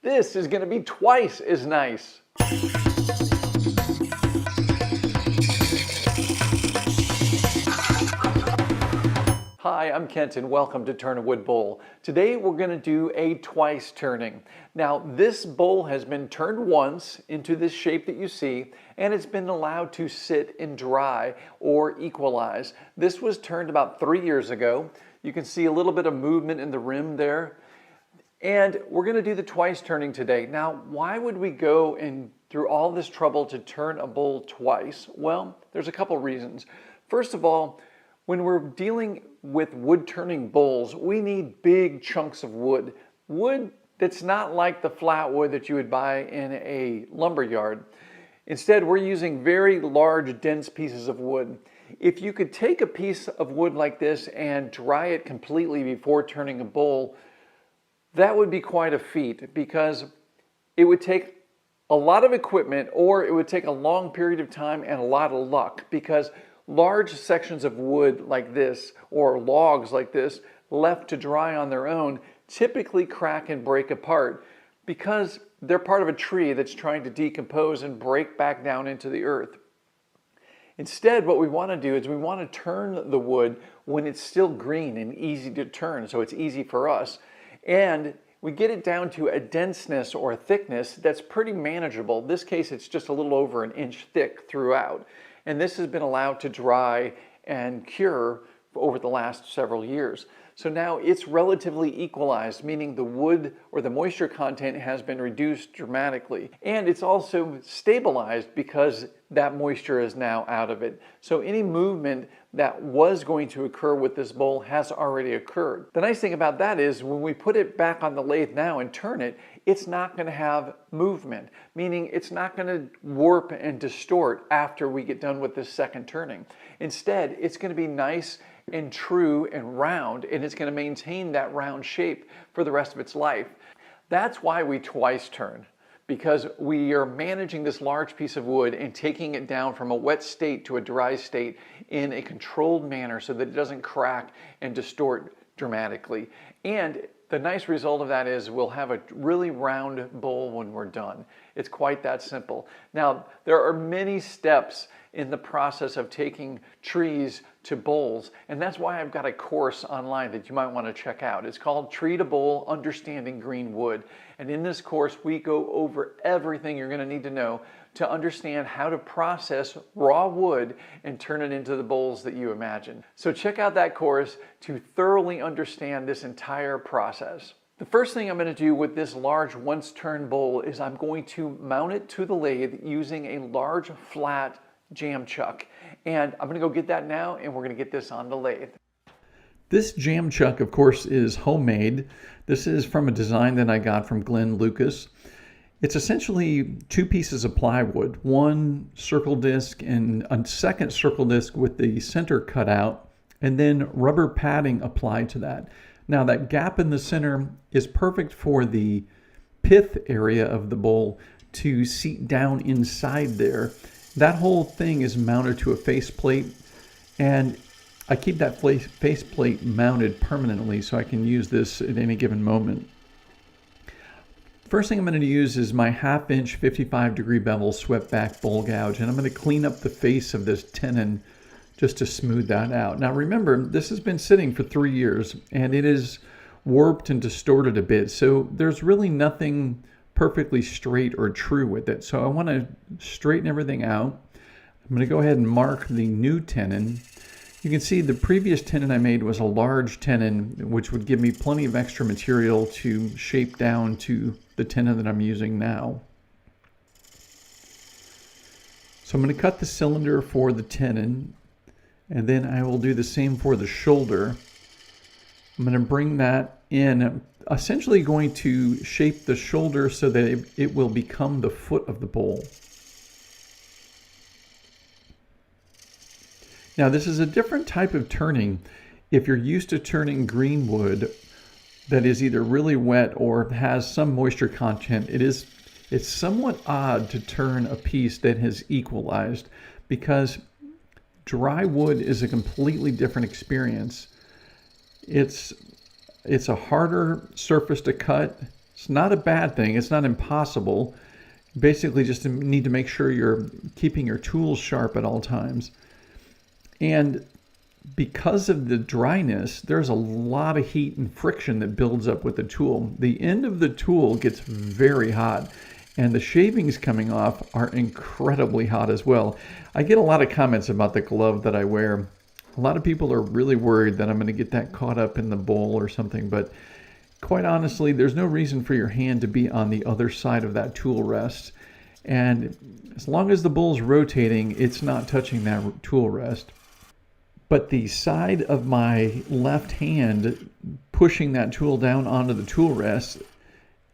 This is going to be twice as nice. Hi, I'm Kent and welcome to Turn a Wood Bowl. Today we're going to do a twice turning. Now this bowl has been turned once into this shape that you see, and it's been allowed to sit and dry or equalize. This was turned about 3 years ago. You can see a little bit of movement in the rim there. And we're going to do the twice turning today. Now, why would we go through all this trouble to turn a bowl twice? Well, there's a couple reasons. First of all, when we're dealing with wood turning bowls, we need big chunks of wood. Wood that's not like the flat wood that you would buy in a lumber yard. Instead, we're using very large, dense pieces of wood. If you could take a piece of wood like this and dry it completely before turning a bowl, that would be quite a feat because it would take a lot of equipment, or it would take a long period of time and a lot of luck, because large sections of wood like this or logs like this left to dry on their own typically crack and break apart because they're part of a tree that's trying to decompose and break back down into the earth. Instead, what we want to do is we want to turn the wood when it's still green and easy to turn, so it's easy for us. And we get it down to a denseness or a thickness that's pretty manageable. In this case, it's just a little over 1 inch thick throughout. And this has been allowed to dry and cure over the last several years. So now it's relatively equalized, meaning the wood or the moisture content has been reduced dramatically. And it's also stabilized because that moisture is now out of it. So any movement that was going to occur with this bowl has already occurred. The nice thing about that is when we put it back on the lathe now and turn it, it's not going to have movement, meaning it's not going to warp and distort after we get done with this second turning. Instead, it's going to be nice and true and round, and it's going to maintain that round shape for the rest of its life. That's why we twice turn, because we are managing this large piece of wood and taking it down from a wet state to a dry state in a controlled manner so that it doesn't crack and distort dramatically. And the nice result of that is we'll have a really round bowl when we're done. It's quite that simple. Now, there are many steps in the process of taking trees to bowls, and that's why I've got a course online that you might want to check out. It's called Tree to Bowl, Understanding Green Wood. And in this course, we go over everything you're going to need to know to understand how to process raw wood and turn it into the bowls that you imagine. So check out that course to thoroughly understand this entire process. The first thing I'm going to do with this large once-turned bowl is I'm going to mount it to the lathe using a large flat jam chuck. And I'm going to go get that now, and we're going to get this on the lathe. This jam chuck, of course, is homemade. This is from a design that I got from Glenn Lucas. It's essentially 2 pieces of plywood, one circle disc and a second circle disc with the center cut out, and then rubber padding applied to that. Now that gap in the center is perfect for the pith area of the bowl to seat down inside there. That whole thing is mounted to a faceplate, and I keep that faceplate mounted permanently so I can use this at any given moment. First thing I'm going to use is my 1/2 inch 55-degree bevel swept back bowl gouge, and I'm going to clean up the face of this tenon just to smooth that out. Now remember, this has been sitting for 3 years and it is warped and distorted a bit, so there's really nothing perfectly straight or true with it. So I want to straighten everything out. I'm going to go ahead and mark the new tenon. You can see the previous tenon I made was a large tenon, which would give me plenty of extra material to shape down to the tenon that I'm using now. So I'm going to cut the cylinder for the tenon, and then I will do the same for the shoulder. I'm going to bring that in, essentially going to shape the shoulder so that it will become the foot of the bowl. Now this is a different type of turning. If you're used to turning green wood that is either really wet or has some moisture content, it's somewhat odd to turn a piece that has equalized, because dry wood is a completely different experience. It's a harder surface to cut, It's not a bad thing. It's not impossible. Basically, just need to make sure you're keeping your tools sharp at all times. And because of the dryness, there's a lot of heat and friction that builds up with the tool. The end of the tool gets very hot, and the shavings coming off are incredibly hot as well. I get a lot of comments about the glove that I wear. A lot of people are really worried that I'm going to get that caught up in the bowl or something, but quite honestly, there's no reason for your hand to be on the other side of that tool rest. And as long as the bowl's rotating, it's not touching that tool rest. But the side of my left hand pushing that tool down onto the tool rest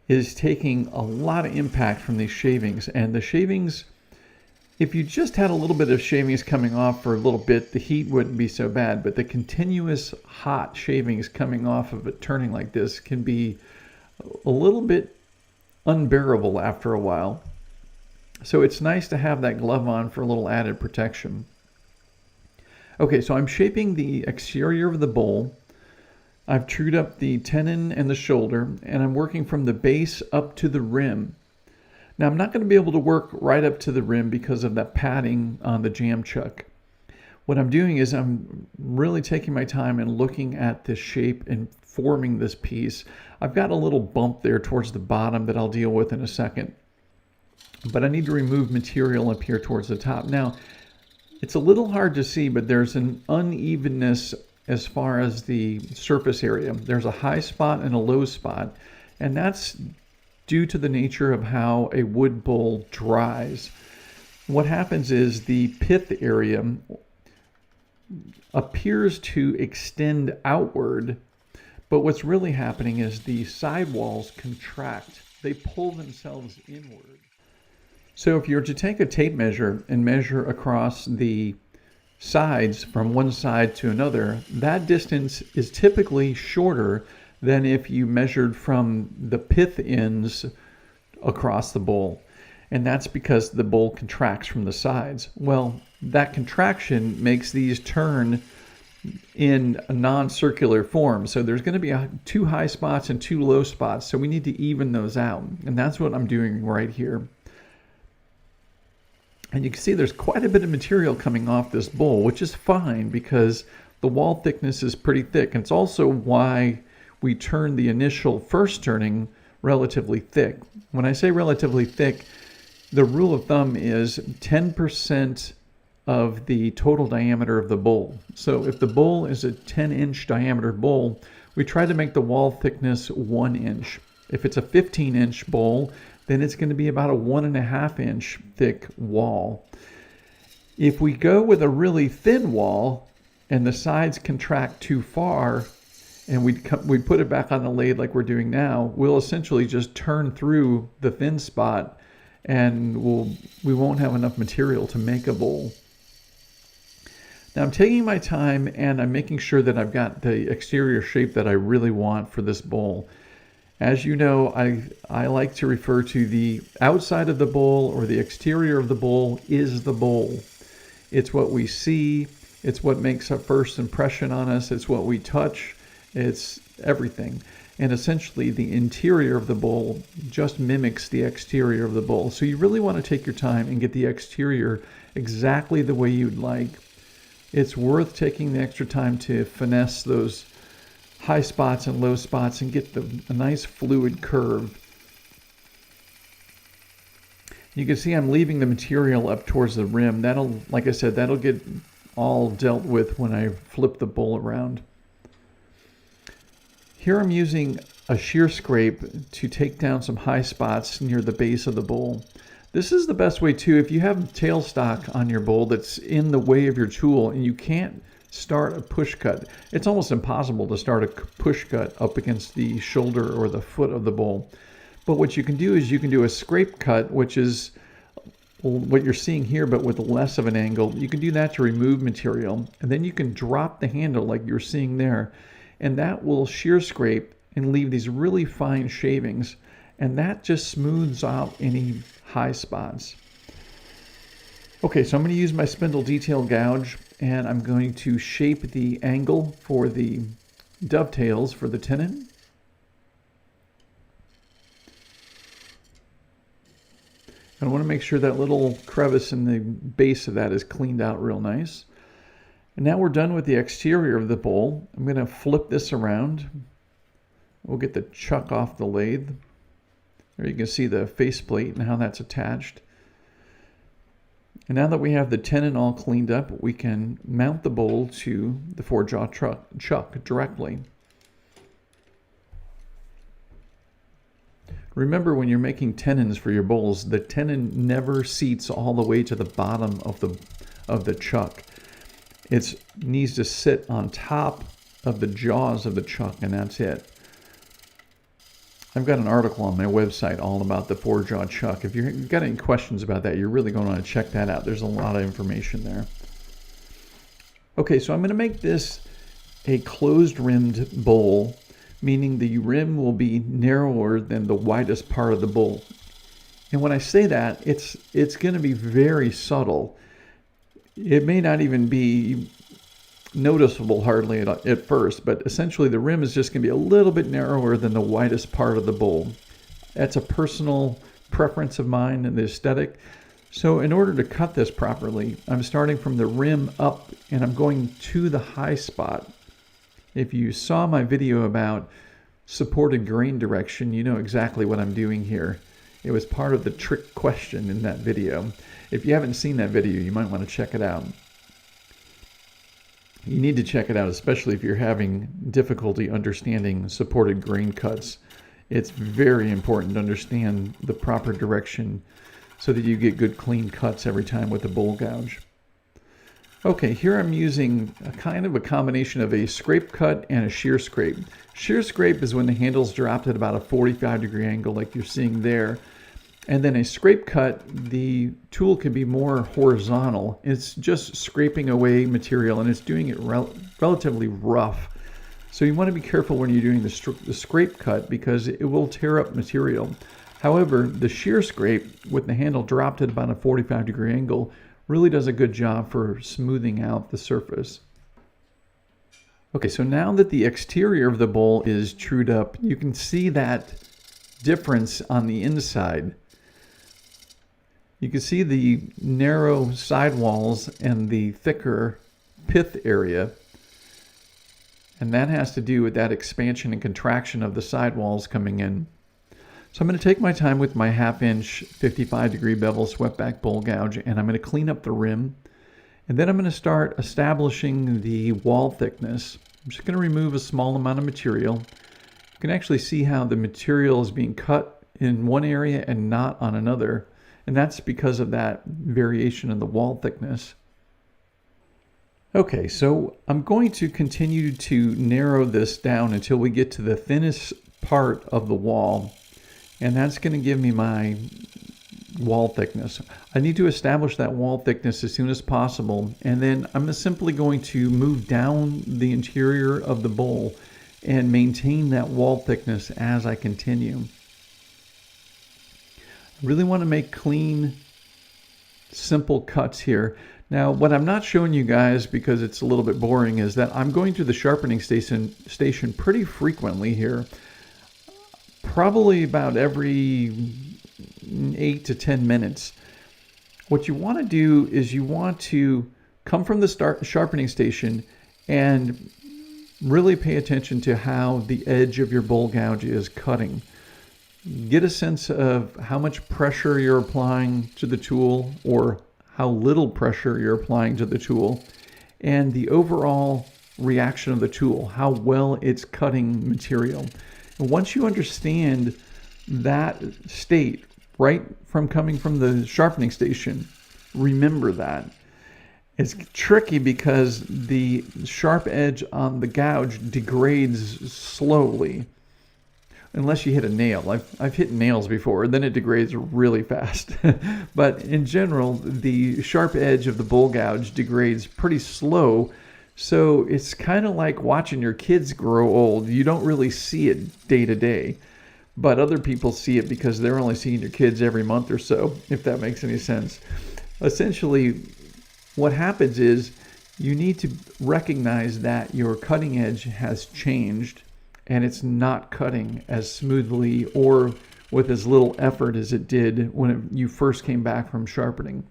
is taking a lot of impact from these shavings. And the shavings, if you just had a little bit of shavings coming off for a little bit, the heat wouldn't be so bad. But the continuous hot shavings coming off of it turning like this can be a little bit unbearable after a while. So it's nice to have that glove on for a little added protection. Okay, so I'm shaping the exterior of the bowl. I've trued up the tenon and the shoulder, and I'm working from the base up to the rim. Now, I'm not going to be able to work right up to the rim because of that padding on the jam chuck. What I'm doing is I'm really taking my time and looking at the shape and forming this piece. I've got a little bump there towards the bottom that I'll deal with in a second. But I need to remove material up here towards the top. Now, it's a little hard to see, but there's an unevenness as far as the surface area. There's a high spot and a low spot, and that's due to the nature of how a wood bowl dries. What happens is the pith area appears to extend outward, but what's really happening is the sidewalls contract. They pull themselves inward. So if you were to take a tape measure and measure across the sides from one side to another, that distance is typically shorter than if you measured from the pith ends across the bowl. And that's because the bowl contracts from the sides. Well, that contraction makes these turn in a non-circular form. So there's going to be two high spots and two low spots. So we need to even those out. And that's what I'm doing right here. And you can see there's quite a bit of material coming off this bowl, which is fine because the wall thickness is pretty thick. And it's also why we turn the initial first turning relatively thick. When I say relatively thick, the rule of thumb is 10% of the total diameter of the bowl. So if the bowl is a 10-inch diameter bowl, we try to make the wall thickness 1 inch. If it's a 15-inch bowl, then it's going to be about a 1.5-inch thick wall. If we go with a really thin wall and the sides contract too far and we put it back on the lathe like we're doing now, we'll essentially just turn through the thin spot and we won't have enough material to make a bowl. Now I'm taking my time and I'm making sure that I've got the exterior shape that I really want for this bowl. As you know, I like to refer to the outside of the bowl or the exterior of the bowl is the bowl. It's what we see. It's what makes a first impression on us. It's what we touch. It's everything. And essentially, the interior of the bowl just mimics the exterior of the bowl. So you really want to take your time and get the exterior exactly the way you'd like. It's worth taking the extra time to finesse those high spots and low spots and get a nice fluid curve. You can see I'm leaving the material up towards the rim. That'll, like I said, that'll get all dealt with when I flip the bowl around. Here I'm using a shear scrape to take down some high spots near the base of the bowl. This is the best way too. If you have tailstock on your bowl that's in the way of your tool and you can't start a push cut, it's almost impossible to start a push cut up against the shoulder or the foot of the bowl. But what you can do is you can do a scrape cut, which is what you're seeing here, but with less of an angle. You can do that to remove material, and then you can drop the handle like you're seeing there, and that will shear scrape and leave these really fine shavings, and that just smooths out any high spots. Okay, so I'm going to use my spindle detail gouge, and I'm going to shape the angle for the dovetails for the tenon. I want to make sure that little crevice in the base of that is cleaned out real nice. And now we're done with the exterior of the bowl. I'm going to flip this around. We'll get the chuck off the lathe. There you can see the faceplate and how that's attached. And now that we have the tenon all cleaned up, we can mount the bowl to the 4-jaw chuck directly. Remember, when you're making tenons for your bowls, the tenon never seats all the way to the bottom of the chuck. It needs to sit on top of the jaws of the chuck, and that's it. I've got an article on my website all about the 4-jaw chuck. If you've got any questions about that, you're really going to want to check that out. There's a lot of information there. Okay, so I'm going to make this a closed-rimmed bowl, meaning the rim will be narrower than the widest part of the bowl. And when I say that, it's going to be very subtle. It may not even be noticeable hardly at first, but essentially the rim is just going to be a little bit narrower than the widest part of the bowl. That's a personal preference of mine and the aesthetic. So in order to cut this properly, I'm starting from the rim up and I'm going to the high spot. If you saw my video about supported grain direction, you know exactly what I'm doing here. It was part of the trick question in that video. If you haven't seen that video, you might want to check it out. You need to check it out, especially if you're having difficulty understanding supported grain cuts. It's very important to understand the proper direction so that you get good clean cuts every time with the bowl gouge. Okay, here I'm using a kind of a combination of a scrape cut and a shear scrape. Shear scrape is when the handle's dropped at about a 45-degree angle like you're seeing there. And then a scrape cut, the tool can be more horizontal. It's just scraping away material and it's doing it relatively rough. So you want to be careful when you're doing the scrape cut because it will tear up material. However, the shear scrape with the handle dropped at about a 45-degree angle really does a good job for smoothing out the surface. Okay, so now that the exterior of the bowl is trued up, you can see that difference on the inside. You can see the narrow sidewalls and the thicker pith area. And that has to do with that expansion and contraction of the sidewalls coming in. So I'm going to take my time with my 1/2-inch 55-degree bevel swept back bowl gouge and I'm going to clean up the rim. And then I'm going to start establishing the wall thickness. I'm just going to remove a small amount of material. You can actually see how the material is being cut in one area and not on another. And that's because of that variation in the wall thickness. Okay, so I'm going to continue to narrow this down until we get to the thinnest part of the wall. And that's going to give me my wall thickness. I need to establish that wall thickness as soon as possible. And then I'm simply going to move down the interior of the bowl and maintain that wall thickness as I continue. I really want to make clean, simple cuts here. Now, what I'm not showing you guys because it's a little bit boring is that I'm going to the sharpening station pretty frequently here. Probably about every 8 to 10 minutes. What you want to do is you want to come from the sharpening station and really pay attention to how the edge of your bowl gouge is cutting. Get a sense of how much pressure you're applying to the tool or how little pressure you're applying to the tool and the overall reaction of the tool, how well it's cutting material. And once you understand that state right from coming from the sharpening station, remember that. It's tricky because the sharp edge on the gouge degrades slowly. Unless you hit a nail. I've hit nails before, and then it degrades really fast. But in general, the sharp edge of the bowl gouge degrades pretty slow. So it's kind of like watching your kids grow old. You don't really see it day to day. But other people see it because they're only seeing your kids every month or so, if that makes any sense. Essentially, what happens is you need to recognize that your cutting edge has changed and it's not cutting as smoothly or with as little effort as it did when you first came back from sharpening.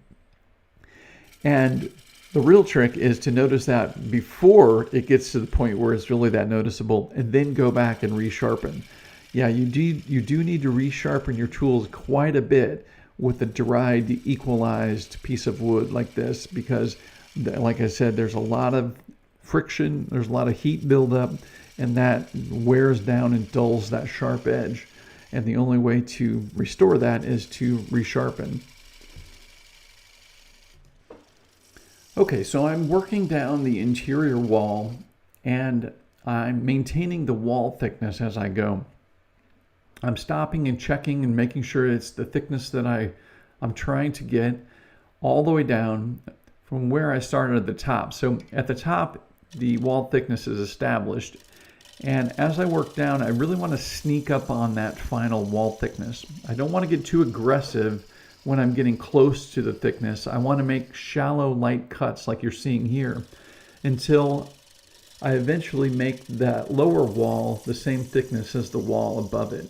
And the real trick is to notice that before it gets to the point where it's really that noticeable, and then go back and resharpen. Yeah, you do need to resharpen your tools quite a bit with a dried, equalized piece of wood like this, because like I said, there's a lot of friction, there's a lot of heat buildup, and that wears down and dulls that sharp edge. And the only way to restore that is to resharpen. Okay, so I'm working down the interior wall, and I'm maintaining the wall thickness as I go. I'm stopping and checking and making sure it's the thickness that I'm trying to get all the way down from where I started at the top. So at the top, the wall thickness is established. And as I work down, I really want to sneak up on that final wall thickness. I don't want to get too aggressive when I'm getting close to the thickness. I want to make shallow, light cuts like you're seeing here until I eventually make that lower wall the same thickness as the wall above it.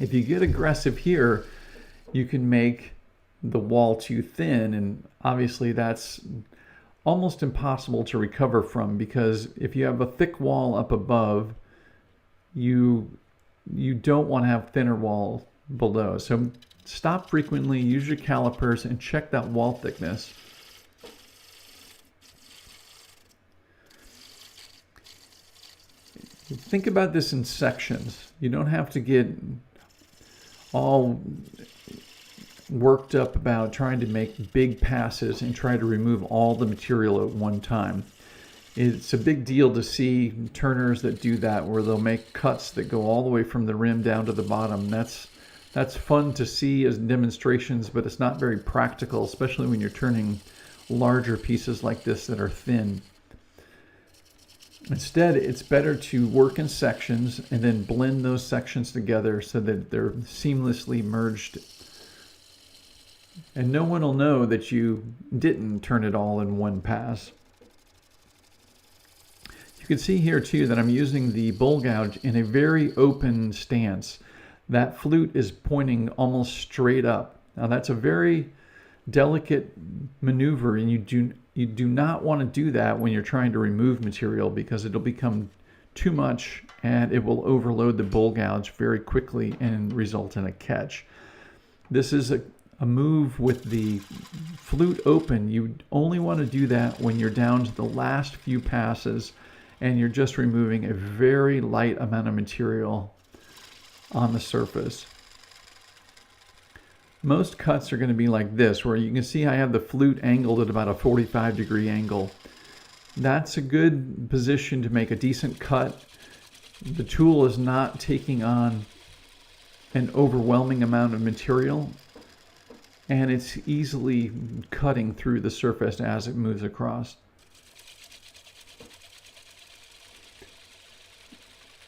If you get aggressive here, you can make the wall too thin, and obviously that's almost impossible to recover from, because if you have a thick wall up above, you don't want to have thinner wall below. So stop frequently, use your calipers, and check that wall thickness. Think about this in sections. You don't have to get all worked up about trying to make big passes and try to remove all the material at one time. It's a big deal to see turners that do that, where they'll make cuts that go all the way from the rim down to the bottom. That's fun to see as demonstrations, but it's not very practical, especially when you're turning larger pieces like this that are thin. Instead, it's better to work in sections and then blend those sections together so that they're seamlessly merged. And no one will know that you didn't turn it all in one pass. You can see here too that I'm using the bowl gouge in a very open stance. That flute is pointing almost straight up. Now that's a very delicate maneuver, and you do not want to do that when you're trying to remove material, because it'll become too much and it will overload the bowl gouge very quickly and result in a catch. This is a move with the flute open. You only want to do that when you're down to the last few passes and you're just removing a very light amount of material on the surface. Most cuts are going to be like this, where you can see I have the flute angled at about a 45-degree angle. That's a good position to make a decent cut. The tool is not taking on an overwhelming amount of material, and it's easily cutting through the surface as it moves across.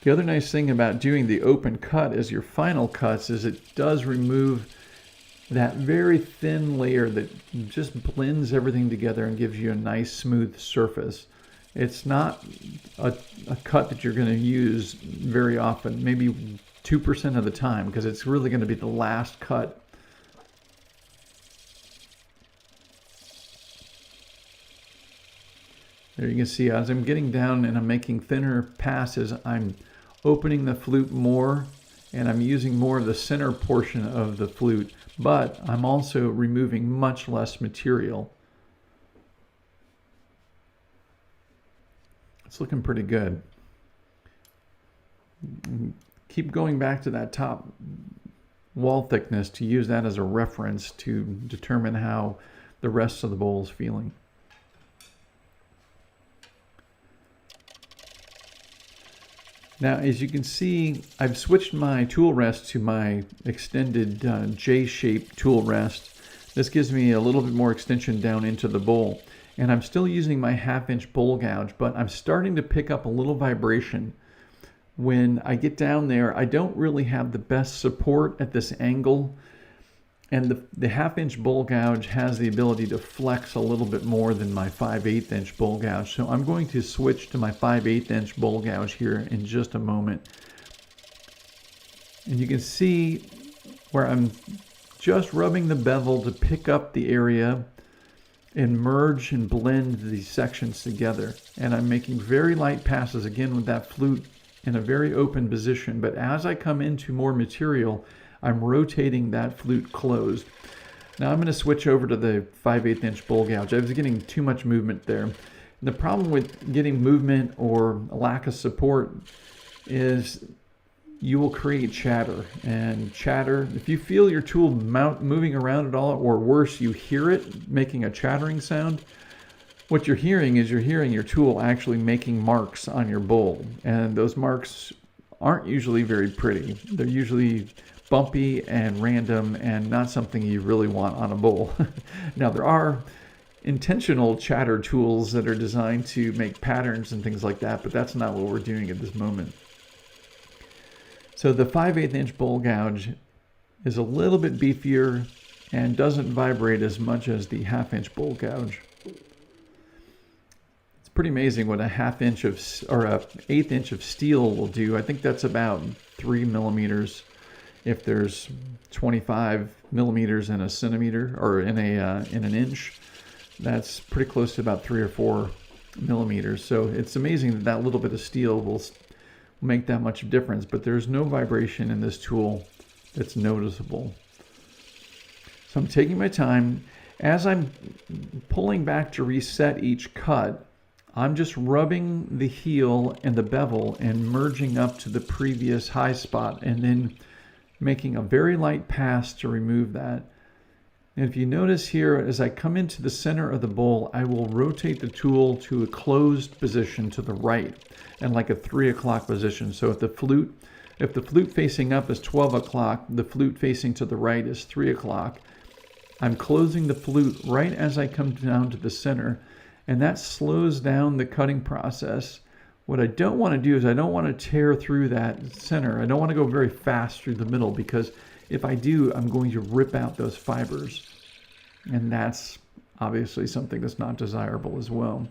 The other nice thing about doing the open cut as your final cuts is it does remove that very thin layer that just blends everything together and gives you a nice smooth surface. It's not a cut that you're going to use very often, maybe 2% of the time, because it's really going to be the last cut. There you can see as I'm getting down and I'm making thinner passes, I'm opening the flute more, and I'm using more of the center portion of the flute, but I'm also removing much less material. It's looking pretty good. Keep going back to that top wall thickness to use that as a reference to determine how the rest of the bowl is feeling. Now, as you can see, I've switched my tool rest to my extended J-shaped tool rest. This gives me a little bit more extension down into the bowl. And I'm still using my 1/2-inch bowl gouge, but I'm starting to pick up a little vibration. When I get down there, I don't really have the best support at this angle. And the 1/2-inch bowl gouge has the ability to flex a little bit more than my 5/8-inch bowl gouge. So I'm going to switch to my 5/8-inch bowl gouge here in just a moment. And you can see where I'm just rubbing the bevel to pick up the area and merge and blend these sections together. And I'm making very light passes again with that flute in a very open position. But as I come into more material, I'm rotating that flute closed. Now I'm going to switch over to the 5/8 inch bowl gouge. I was getting too much movement there. And the problem with getting movement or a lack of support is you will create chatter. And chatter, if you feel your tool moving around at all, or worse, you hear it making a chattering sound, what you're hearing is you're hearing your tool actually making marks on your bowl. And those marks aren't usually very pretty. They're usually bumpy and random and not something you really want on a bowl. Now there are intentional chatter tools that are designed to make patterns and things like that, but that's not what we're doing at this moment. So the 5/8 inch bowl gouge is a little bit beefier and doesn't vibrate as much as the 1/2 inch bowl gouge. It's pretty amazing what a 1/2 inch of, or a 1/8 inch of steel will do. I think that's about 3 millimeters. If there's 25 millimeters in a centimeter, or in an inch, that's pretty close to about 3 or 4 millimeters. So it's amazing that that little bit of steel will make that much difference, but there's no vibration in this tool that's noticeable. So I'm taking my time. As I'm pulling back to reset each cut, I'm just rubbing the heel and the bevel and merging up to the previous high spot, and then making a very light pass to remove that. And if you notice here, as I come into the center of the bowl, I will rotate the tool to a closed position to the right, and like a 3 o'clock position. So if the flute facing up is 12 o'clock, the flute facing to the right is 3 o'clock. I'm closing the flute right as I come down to the center, and that slows down the cutting process. What I don't want to do is I don't want to tear through that center. I don't want to go very fast through the middle, because if I do, I'm going to rip out those fibers. And that's obviously something that's not desirable as well.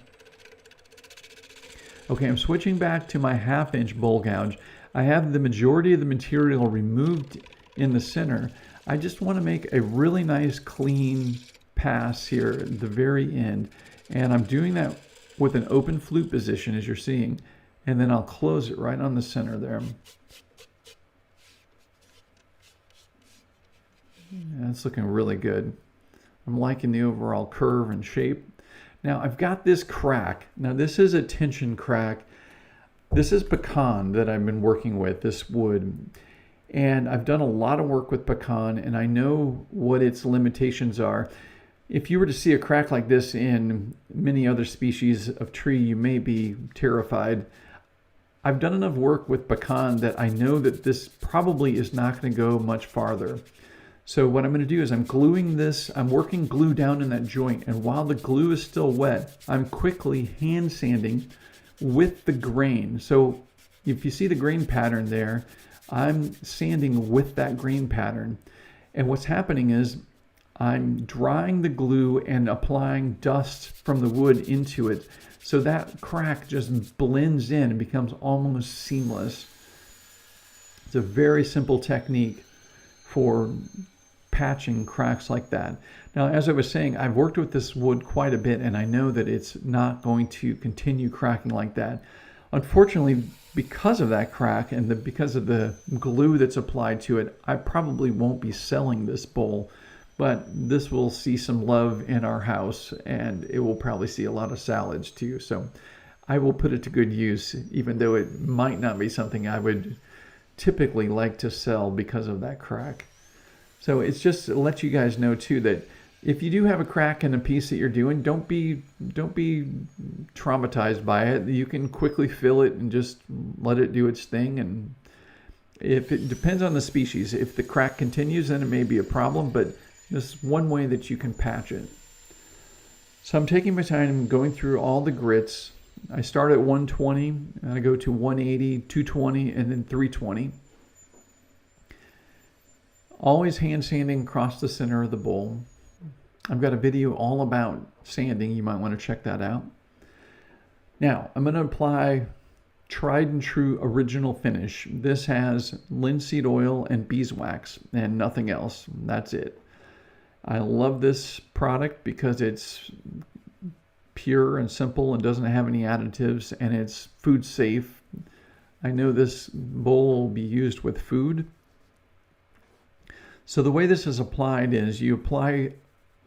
Okay, I'm switching back to my 1/2 inch bowl gouge. I have the majority of the material removed in the center. I just want to make a really nice clean pass here at the very end. And I'm doing that with an open flute position, as you're seeing, and then I'll close it right on the center there. That's looking really good. I'm liking the overall curve and shape. Now I've got this crack. Now this is a tension crack. This is pecan that I've been working with, this wood. And I've done a lot of work with pecan, and I know what its limitations are. If you were to see a crack like this in many other species of tree, you may be terrified. I've done enough work with pecan that I know that this probably is not going to go much farther. So what I'm going to do is I'm gluing this, I'm working glue down in that joint, and while the glue is still wet, I'm quickly hand sanding with the grain. So if you see the grain pattern there, I'm sanding with that grain pattern. And what's happening is I'm drying the glue and applying dust from the wood into it, so that crack just blends in and becomes almost seamless. It's a very simple technique for patching cracks like that. Now, as I was saying, I've worked with this wood quite a bit, and I know that it's not going to continue cracking like that. Unfortunately, because of that crack and because of the glue that's applied to it, I probably won't be selling this bowl. But this will see some love in our house, and it will probably see a lot of salads too. So I will put it to good use, even though it might not be something I would typically like to sell because of that crack. So it's just to let you guys know too that if you do have a crack in a piece that you're doing, don't be traumatized by it. You can quickly fill it and just let it do its thing. And if it depends on the species, if the crack continues, then it may be a problem, but this is one way that you can patch it. So I'm taking my time going through all the grits. I start at 120, and I go to 180, 220, and then 320. Always hand sanding across the center of the bowl. I've got a video all about sanding. You might want to check that out. Now, I'm going to apply tried and true original finish. This has linseed oil and beeswax and nothing else. That's it. I love this product because it's pure and simple and doesn't have any additives, and it's food safe. I know this bowl will be used with food. So the way this is applied is you apply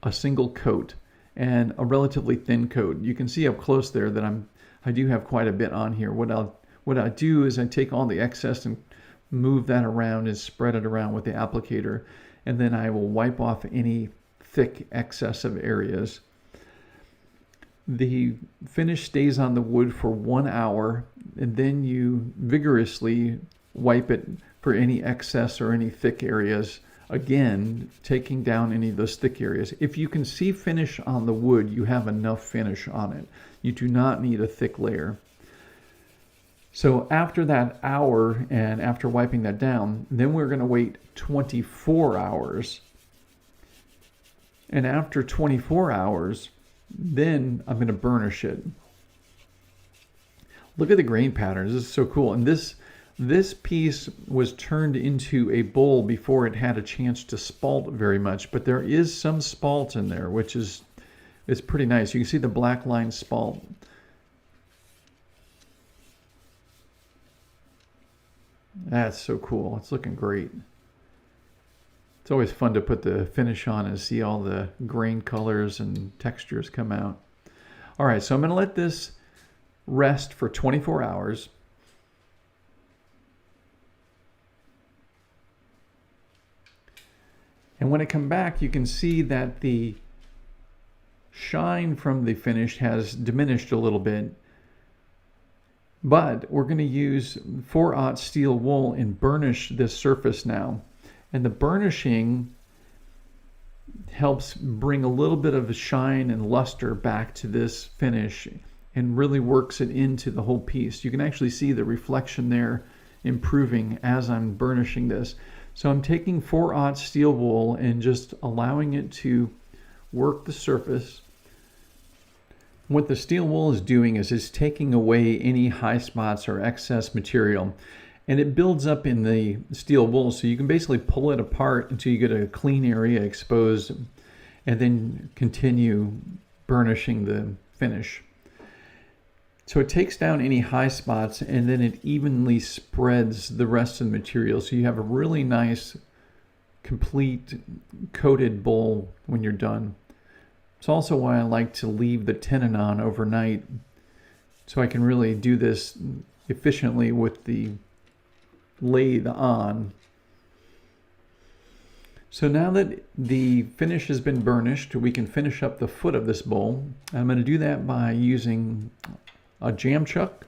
a single coat and a relatively thin coat. You can see up close there that I do have quite a bit on here. What I do is I take all the excess and move that around and spread it around with the applicator, and then I will wipe off any thick excess of areas. The finish stays on the wood for 1 hour, and then you vigorously wipe it for any excess or any thick areas. Again, taking down any of those thick areas. If you can see finish on the wood, you have enough finish on it. You do not need a thick layer. So after that hour and after wiping that down, then we're going to wait 24 hours. And after 24 hours, then I'm going to burnish it. Look at the grain patterns. This is so cool. And this piece was turned into a bowl before it had a chance to spalt very much, but there is some spalt in there, which is pretty nice. You can see the black line spalt. That's so cool. It's looking great. It's always fun to put the finish on and see all the grain colors and textures come out. All right, so I'm going to let this rest for 24 hours. And when I come back, you can see that the shine from the finish has diminished a little bit. But we're going to use 4/0 steel wool and burnish this surface now. And the burnishing helps bring a little bit of a shine and luster back to this finish and really works it into the whole piece. You can actually see the reflection there improving as I'm burnishing this. So I'm taking 4/0 steel wool and just allowing it to work the surface. What the steel wool is doing is it's taking away any high spots or excess material, and it builds up in the steel wool, so you can basically pull it apart until you get a clean area exposed and then continue burnishing the finish. So it takes down any high spots and then it evenly spreads the rest of the material, so you have a really nice complete coated bowl when you're done. It's also why I like to leave the tenon on overnight, so I can really do this efficiently with the lathe on. So now that the finish has been burnished, we can finish up the foot of this bowl. I'm going to do that by using a jam chuck,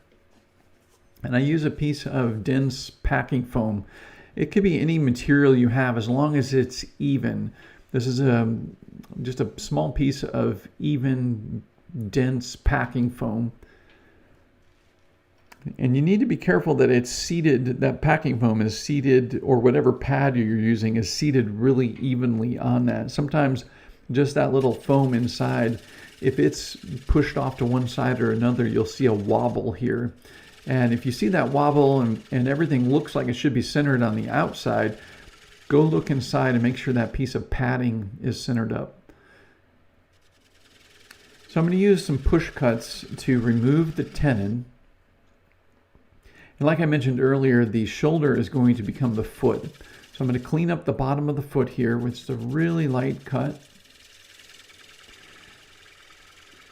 and I use a piece of dense packing foam. It could be any material you have as long as it's even. This is just a small piece of even, dense packing foam. And you need to be careful that it's seated, that packing foam is seated, or whatever pad you're using is seated really evenly on that. Sometimes just that little foam inside, if it's pushed off to one side or another, you'll see a wobble here. And if you see that wobble and everything looks like it should be centered on the outside, go look inside and make sure that piece of padding is centered up. So I'm going to use some push cuts to remove the tenon. And like I mentioned earlier, the shoulder is going to become the foot. So I'm going to clean up the bottom of the foot here with just a really light cut.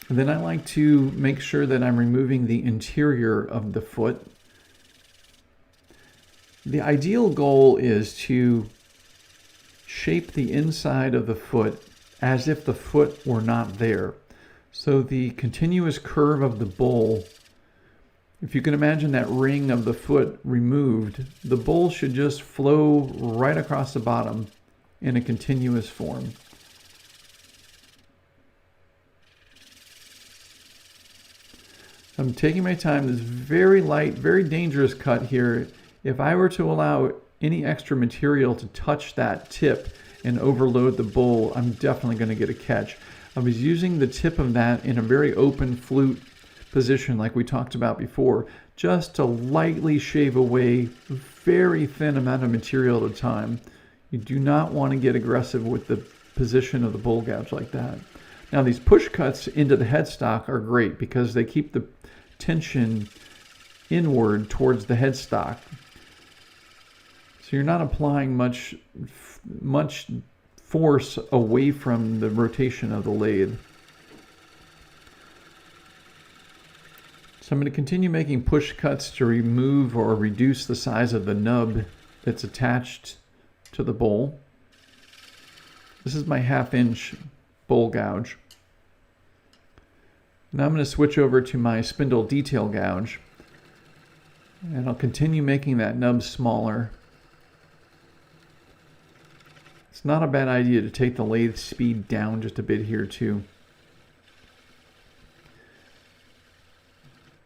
And then I like to make sure that I'm removing the interior of the foot. The ideal goal is to shape the inside of the foot as if the foot were not there. So the continuous curve of the bowl, if you can imagine that ring of the foot removed, the bowl should just flow right across the bottom in a continuous form. I'm taking my time. This very light, very dangerous cut here. If I were to allow any extra material to touch that tip and overload the bowl, I'm definitely going to get a catch. I was using the tip of that in a very open flute position like we talked about before just to lightly shave away a very thin amount of material at a time. You do not want to get aggressive with the position of the bowl gouge like that. Now these push cuts into the headstock are great because they keep the tension inward towards the headstock. So you're not applying much force away from the rotation of the lathe. So I'm going to continue making push cuts to remove or reduce the size of the nub that's attached to the bowl. This is my 1/2 inch bowl gouge. Now I'm going to switch over to my spindle detail gouge, and I'll continue making that nub smaller. It's not a bad idea to take the lathe speed down just a bit here too.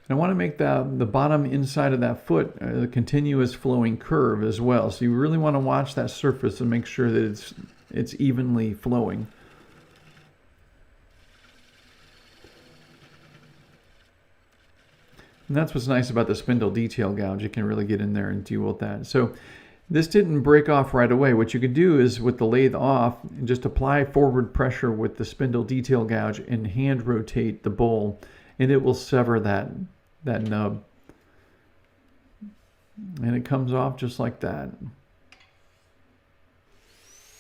And I want to make the bottom inside of that foot a continuous flowing curve as well. So you really want to watch that surface and make sure that it's evenly flowing. And that's what's nice about the spindle detail gouge. You can really get in there and deal with that. So this didn't break off right away. What you could do is with the lathe off, just apply forward pressure with the spindle detail gouge and hand rotate the bowl, and it will sever that nub. And it comes off just like that.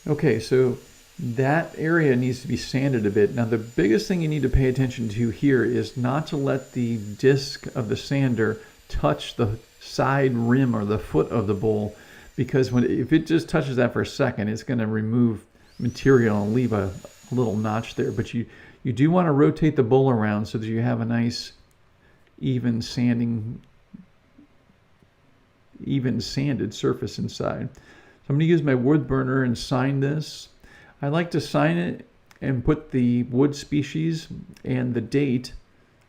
Okay, so that area needs to be sanded a bit. Now the biggest thing you need to pay attention to here is not to let the disc of the sander touch the side rim or the foot of the bowl, because if it just touches that for a second, it's going to remove material and leave a little notch there. But you do want to rotate the bowl around so that you have a nice even sanded surface inside. So I'm going to use my wood burner and sign this. I like to sign it and put the wood species and the date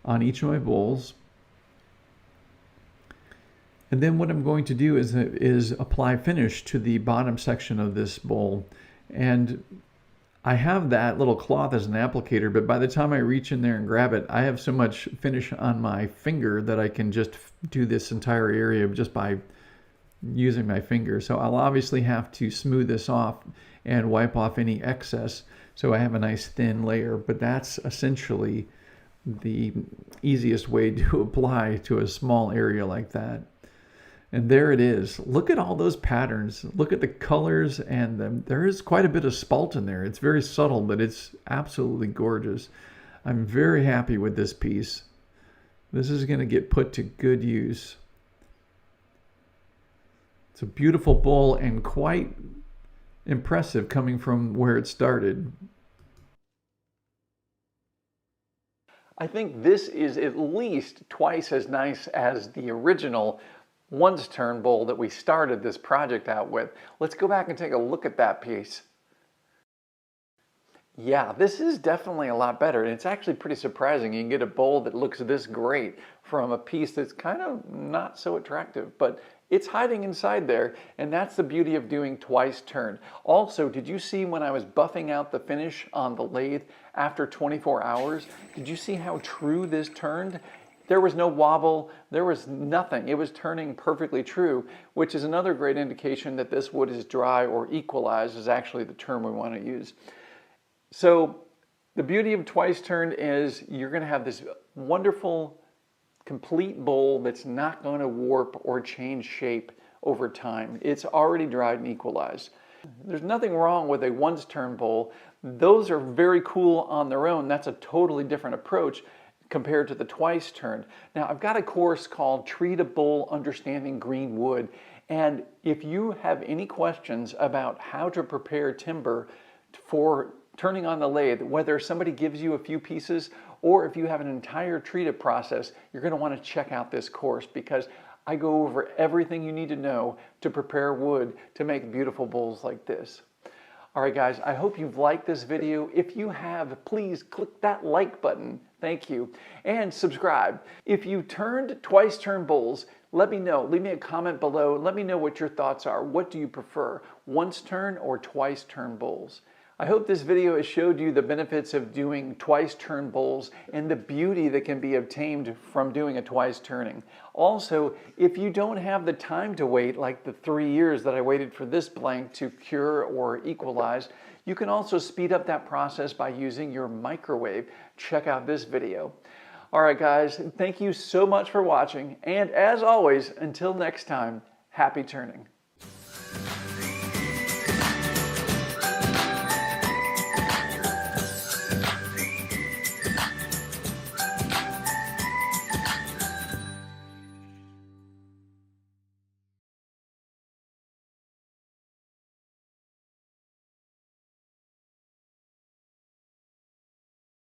on each of my bowls. And then what I'm going to do is apply finish to the bottom section of this bowl. And I have that little cloth as an applicator, but by the time I reach in there and grab it, I have so much finish on my finger that I can just do this entire area just by using my finger. So I'll obviously have to smooth this off and wipe off any excess so I have a nice thin layer, but that's essentially the easiest way to apply to a small area like that. And there it is. Look at all those patterns. Look at the colors, and there is quite a bit of spalt in there. It's very subtle, but it's absolutely gorgeous. I'm very happy with this piece. This is going to get put to good use. It's a beautiful bowl and quite impressive coming from where it started. I think this is at least twice as nice as the original once turn bowl that we started this project out with. Let's go back and take a look at that piece. Yeah, this is definitely a lot better, and it's actually pretty surprising. You can get a bowl that looks this great from a piece that's kind of not so attractive, but it's hiding inside there, and that's the beauty of doing twice turn. Also, did you see when I was buffing out the finish on the lathe after 24 hours? Did you see how true this turned? There was no wobble, there was nothing. It was turning perfectly true, which is another great indication that this wood is dry or equalized is actually the term we want to use. So the beauty of twice turn is you're going to have this wonderful complete bowl that's not going to warp or change shape over time. It's already dried and equalized. There's nothing wrong with a once turn bowl. Those are very cool on their own. That's a totally different approach compared to the twice turned. Now I've got a course called Treat a Bowl Understanding Green Wood, and if you have any questions about how to prepare timber for turning on the lathe, whether somebody gives you a few pieces or if you have an entire treated process, you're going to want to check out this course because I go over everything you need to know to prepare wood to make beautiful bowls like this. All right, guys, I hope you've liked this video. If you have, please click that like button. Thank you. And subscribe. If you turned twice turn bowls, let me know. Leave me a comment below. Let me know what your thoughts are. What do you prefer, once turn or twice turn bowls? I hope this video has showed you the benefits of doing twice turn bowls and the beauty that can be obtained from doing a twice turning. Also, if you don't have the time to wait, like the 3 years that I waited for this blank to cure or equalize, you can also speed up that process by using your microwave. Check out this video. All right, guys, thank you so much for watching. And as always, until next time, happy turning.